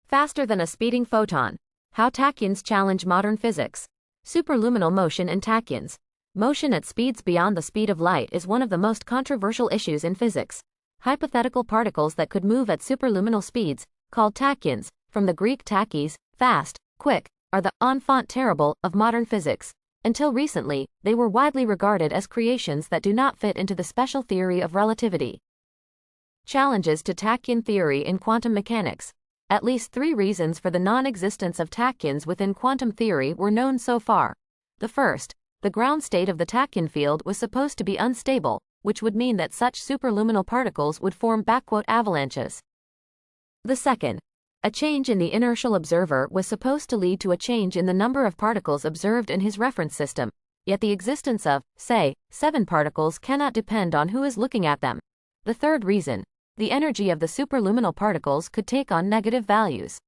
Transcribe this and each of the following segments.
Faster than a speeding photon. How tachyons challenge modern physics. Superluminal motion and tachyons. Motion at speeds beyond the speed of light is one of the most controversial issues in physics. Hypothetical particles that could move at superluminal speeds, called tachyons, from the Greek tachys, fast, quick, are the enfant terrible of modern physics. Until recently, they were widely regarded as creations that do not fit into the special theory of relativity. Challenges to tachyon theory in quantum mechanics. At least 3 reasons for the non-existence of tachyons within quantum theory were known so far. The first, the ground state of the tachyon field was supposed to be unstable, which would mean that such superluminal particles would form avalanches. The second, a change in the inertial observer was supposed to lead to a change in the number of particles observed in his reference system, yet the existence of, say, 7 particles cannot depend on who is looking at them. The third reason, the energy of the superluminal particles could take on negative values.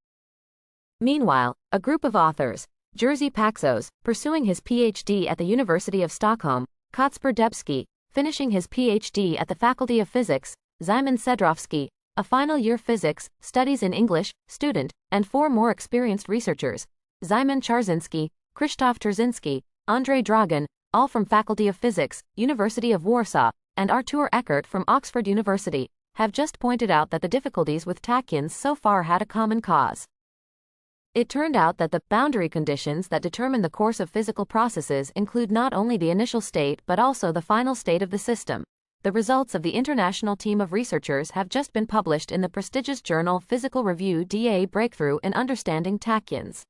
Meanwhile, a group of authors, Jerzy Paxos, pursuing his PhD at the University of Stockholm, Kacper Debski, finishing his PhD at the Faculty of Physics, Szymon Cedrowski, a final-year physics, studies in English, student, and 4 more experienced researchers, Szymon Czarzinski, Krzysztof Terzinski, Andrzej Dragan, all from Faculty of Physics, University of Warsaw, and Artur Eckert from Oxford University, have just pointed out that the difficulties with tachyons so far had a common cause. It turned out that the boundary conditions that determine the course of physical processes include not only the initial state but also the final state of the system. The results of the international team of researchers have just been published in the prestigious journal Physical Review DA Breakthrough in Understanding Tachyons.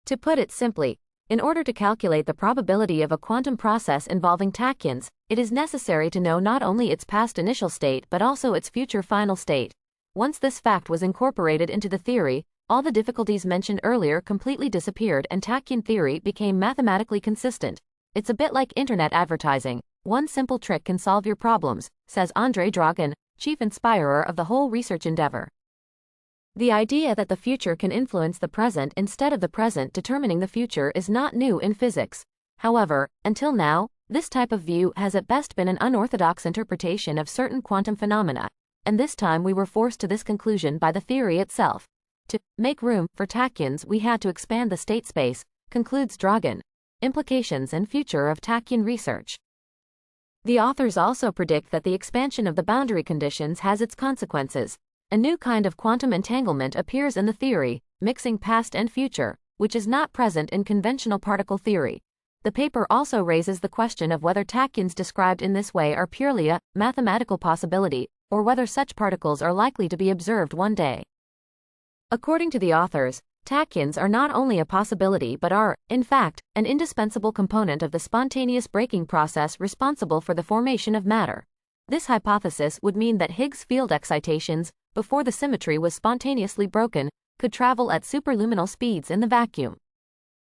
To put it simply, in order to calculate the probability of a quantum process involving tachyons, it is necessary to know not only its past initial state but also its future final state. Once this fact was incorporated into the theory, all the difficulties mentioned earlier completely disappeared and tachyon theory became mathematically consistent. It's a bit like internet advertising. One simple trick can solve your problems, says Andrzej Dragan, chief inspirer of the whole research endeavor. The idea that the future can influence the present instead of the present determining the future is not new in physics. However, until now, this type of view has at best been an unorthodox interpretation of certain quantum phenomena, and this time we were forced to this conclusion by the theory itself. To make room for tachyons, we had to expand the state space, concludes Dragan. Implications and future of tachyon research. The authors also predict that the expansion of the boundary conditions has its consequences. A new kind of quantum entanglement appears in the theory, mixing past and future, which is not present in conventional particle theory. The paper also raises the question of whether tachyons described in this way are purely a mathematical possibility, or whether such particles are likely to be observed one day. According to the authors, tachyons are not only a possibility but are, in fact, an indispensable component of the spontaneous breaking process responsible for the formation of matter. This hypothesis would mean that Higgs field excitations, before the symmetry was spontaneously broken, could travel at superluminal speeds in the vacuum.